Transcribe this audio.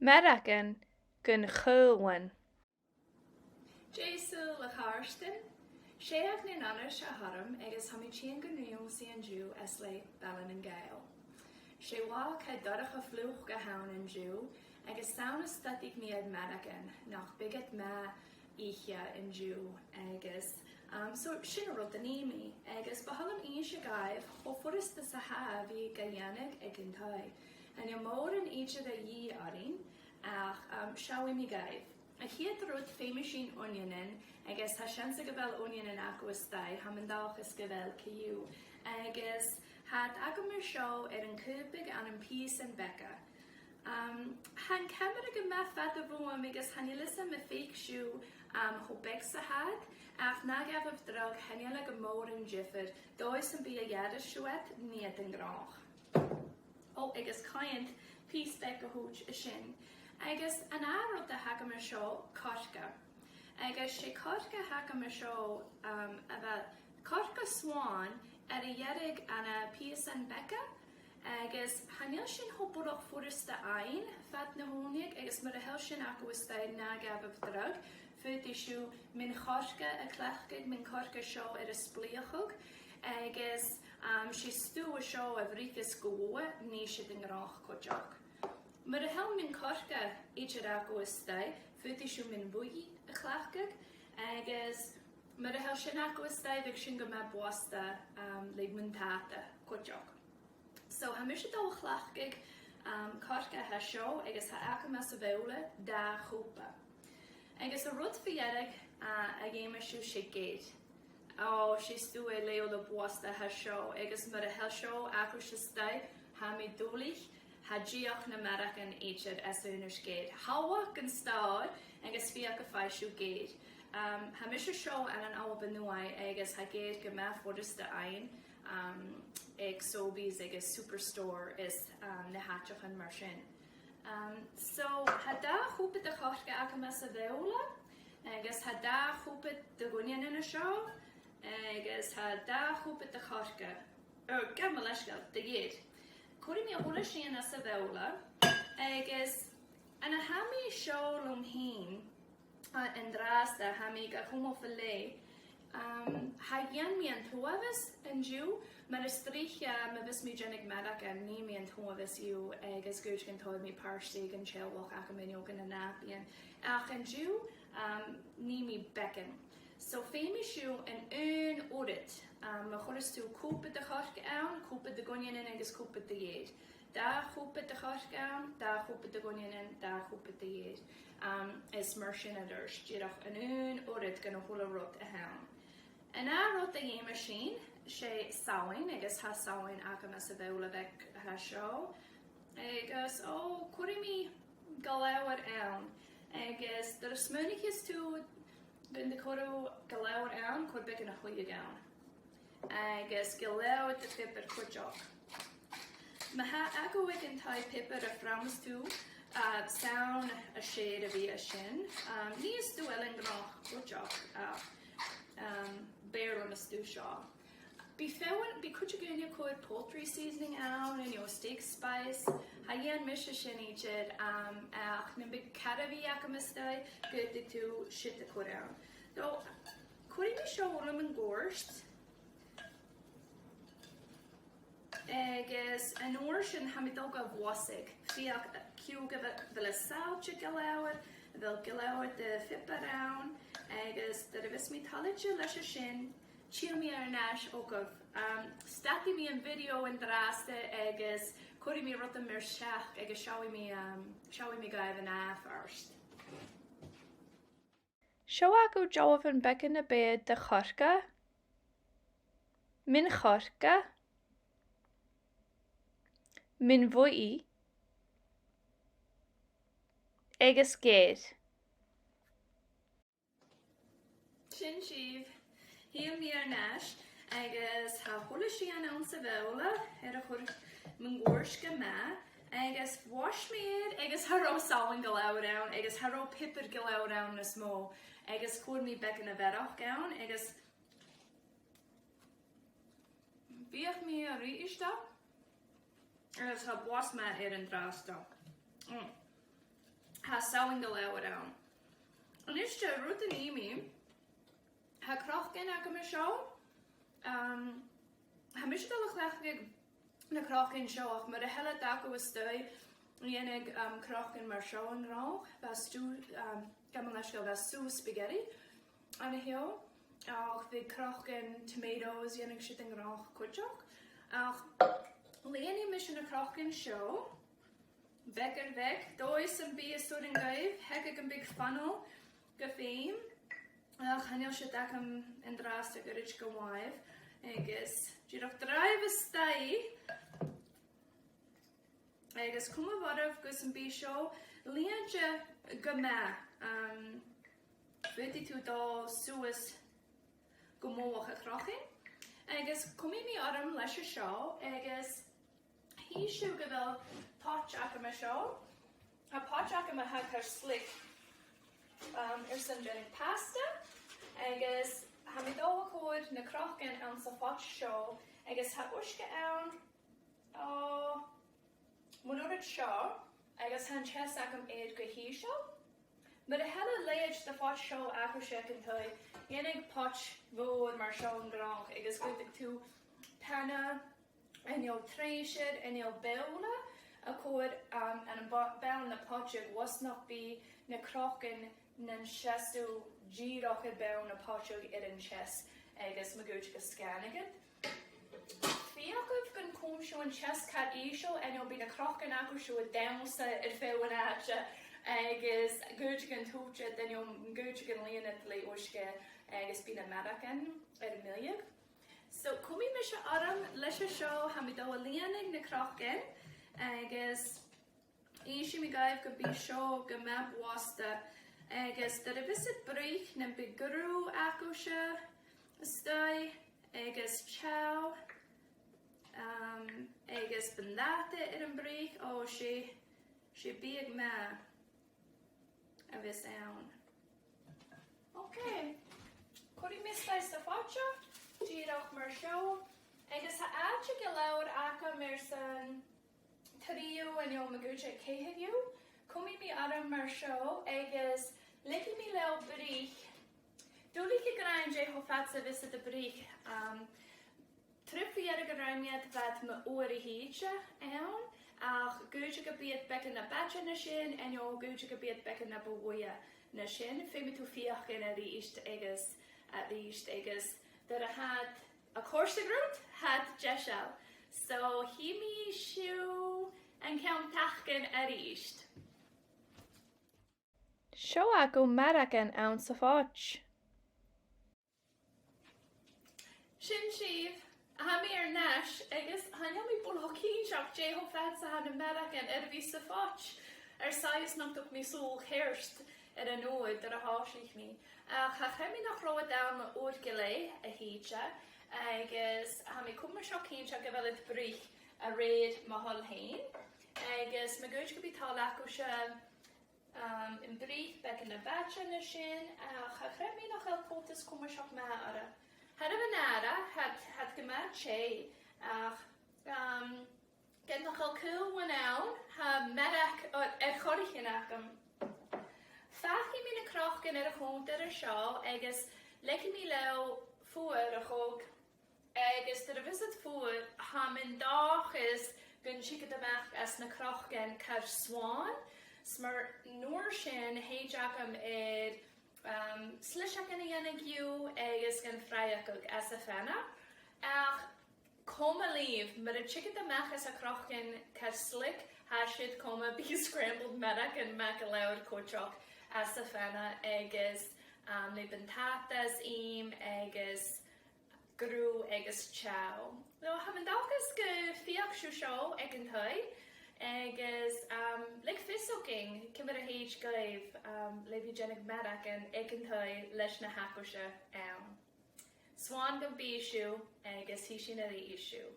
Maragan gon Chaolan. Jason le Harston, Shay ag na nana se harm agus ha mi tían go nuo si an Jew as le Baile and Gàidheal. Shay wa ca dorach a fluch go haun an Jew agus sauna statig mi ad Maragan nach biget ma ichia an Jew agus so sin a rud an imi agus bahalam ein se gaibh ho forrest sa ha vi Gàidheal ag an tai and yo mór an each of the ye arin ach shawi mi gaibh. A hiad rud féimeisín onionin agus tá seansa go bhfuil onionin agus dai ha man dachas go bhfuil ciú agus had agam mar seo an cúpig an pís an beca. Han camera go me fed a bhum agus hanilisa me féic siú ho bec sa had ach na gaf of drug hanile go mór an jiffer dóis an bí a ghead siúet níad an grach. Agus caiint pís bec a húch a sin. Agus an arod a hagam mar seo corca. Agus sé corca hagam mar seo about corca swan a dhearrig an a pís an beca agus hanil sin hoborach forrasta ein fat na hónig agus mar a hel sin acustaid na gab of drug fut isú min corca a clechgig min corca seo a splíochug agus sé stú a seo a bhríchas goa ní si an rach coteach. Mar a hel min corca each acustaid fut isú min buí a chlechgig agus mar a hel sin acustaid ag sin go me boasta le min tata coteach. So ha mis dó chlechgig corca ha seo agus ha aca me sa bhile da chúpa. Agus a rud fiarrig a géime siú sé géid. Sé stú é leo le boasta ha seo agus mar a hel seo acu se staid ha mi dúlich ha diach na Maragan éidir as úners géid. Hawa gan stád agus fiach a feisiú géid. Ha mis seo an ába nuai agus ha géid go me forrasta ein ag Sobeys agus Superstore is na hatach an mar sin. So ha da chúpa de chorca aca me sa bhela agus ha da chúpa de gunnean in a seo agus ha da chúpa de chorca gan leisgal de géid. Cuirí mi óla sin as a bhela agus an a hami seo lom hín an drasta ha mi ga chumo fa lei ha gyan mi an tuavis an Jew mar is strícha me vis mi gennig Maragan ní mi an tuavis iú agus gúch gan toid mi parstig an chelwach ach a minio gan a napian ach an Jew ní mi becken. So féimi siú an orit ma choras tú cúpa de chorca ann, cúpa de gunnean agus cúpa de géid. Da cúpa de chorca ann, da cúpa de gunnean, da cúpa de géid. Is mar sin a dúrs, díadach an orit gan a hula rot a hain. An a rot a dhéime sin, sé saoin agus ha saoin aca me sa bhela bheith ha seo. Agus cuirí mi go leabhar ann. Agus dar a smúnichas tú gun de corú go leabhar ann chuir bec a chuide gan. Agus go leabhar de pipper chuideach. Ma ha agóig an tai pipper a frams tú sound a shade a bhí a sin. Níos tú eilin grach chuideach bear on a stew shaw. Be could you get your poultry seasoning out and your steak spice? Hayan misha shinijed ach nimbi karavi akamastai good to shit the cut out. Though could you show them in gorst? Agus an orshin hamidoga wasig. Fiak cuga the sal chikalawat, they'll gilawat the fit around. Agus the revismi talaja lesha shin. Chill me ar nash ogov. Stati me in video in draste agus curi me rota mir shach agus shawi me gaive na first. Shoago Jovan beck in the bed de chorca. Min chorca. Min voi. Agus gate. Shin Shiv. Hier me ar nash. Agus ha hula si an ounce of eola, a chur mun gorska ma, agus wash me it, agus haro salin go down, agus haro pipper go down na smó, agus chur me beck in a verach gown, agus biach me a riista, agus ha was ma an drasta. sawing the leabhar ann. An iste rud an imi, ha crochgin ag am seo, ha mis dal chlechig na crochgin seoach, mar a helle dag o stoi, dhéananig crochgin mar seo an rách, bheith stew, gaman leis go bheith stew spaghetti, an heo, ach bhí crochgin tomatoes, dhéananig siad an rách cuideach, ach léanaí mis na crochgin seo, Weg, dois yn bi ystod yn gaif, heg ag yn big funnel, gyffeim. Ach, hynnyl sydd ac yn drast ag yrich gywaif. Egys, gyrwch draif ystau. Egys, cwm o fodaf gys yn bi sio, liadja gyma. Fyddi tu do sŵs gymwch y crochin. Egys, cwm i mi oram leis y sio, egys, hi siw gyfel potch ac yma sio. A potch ac yma hag ar slick sy'n dynnig pasta. Egys, ha mi do o cwyd na crochin an sa potch sio. Egys, ha wysga awn o mwynwyd sio. Egys, han ches ac am eid gwy hi sio. But a hella leid the potch sio ac o siak yn twy. Ienig potch fod mar sio yn gronch. Egys, gwyd tu panna en jouw treisje en jouw beule. Akkoord en een bel na potjeg was nog bij na kroken na chestu giroch het bel na potjeg in een chest. Eges magootje scannigen. Fiakov kan kom show een chest cat isho en jouw bij na kroken akko show het downste het veel een atje. Eges gootje kan toetje dan jouw gootje kan leen het le oske. Eges bij na Maragan het miljek. So kumi misha aram lesha show hamido leaning na kroken. Agus eisi mi gaif go bí seo go meb wasta agus dar a visit brich na big guru aco se stoi agus chow agus bandate ar an brich ó sé bíag me a vis ann. Ok, codi mistais sa fáte, díadach mar seo agus ha áte go leabhar aca mar san Trio en jouw magootje Chithear. Kom je mi adam mar show, eges leki mi leo brich. Doe ik graag je hoe vaak ze wisten de brich. Trip je graag wat me oren heetje aan. Ach gootje gebied bekken na batje na shin en jouw gootje gebied bekken na bewoeien na shin. Vind me toe vier in het eerst eges dat had a course groot had Gàidheal. So he mi shoe and count tachken at east. Seo a go Maragan ann sa fáte. Sin siv, ha mi nash, agus hanya mi bolokeen shop jeho fat sa han Maragan vi sa fáte. Sais knocked up mi soul herst at a noid that a hashlich me. Ha mi nach roa down the oud gelay a heecha. Agus ha mi cwmma sio cyn sio gyfel yd brich a red mahol hain. Agus ma gwyd gybi tal acw sio yn brich bec yn y batcha na sin a chachrem mi nach el potus cwmma sio ma ara. Had y fanara had gyma Shay ach gen nach el cwl wan awn ha merach chorych yn acam. Fach i mi na croch gen ar y chwnt ar y sio agus leki mi lew fwyr a chog agus er visit voor ha min dag is gun chique de mach as na krochgen kar swan smar noor shin hey jakam ed slishak in yenig you agus gan frayakuk as a fana ach koma leave maar a chique de mach as a krochgen kar slick ha shit koma be scrambled medak and mac allowed kochok as a fana agus ne bentatas agus Gru agus chow. No, haven dalkas go fiach show ag an tui. Agus like fisoking kimmer a hage gaive levigenig medak and ag an tui leis na hakosha Swan go be issue agus hishin a issue.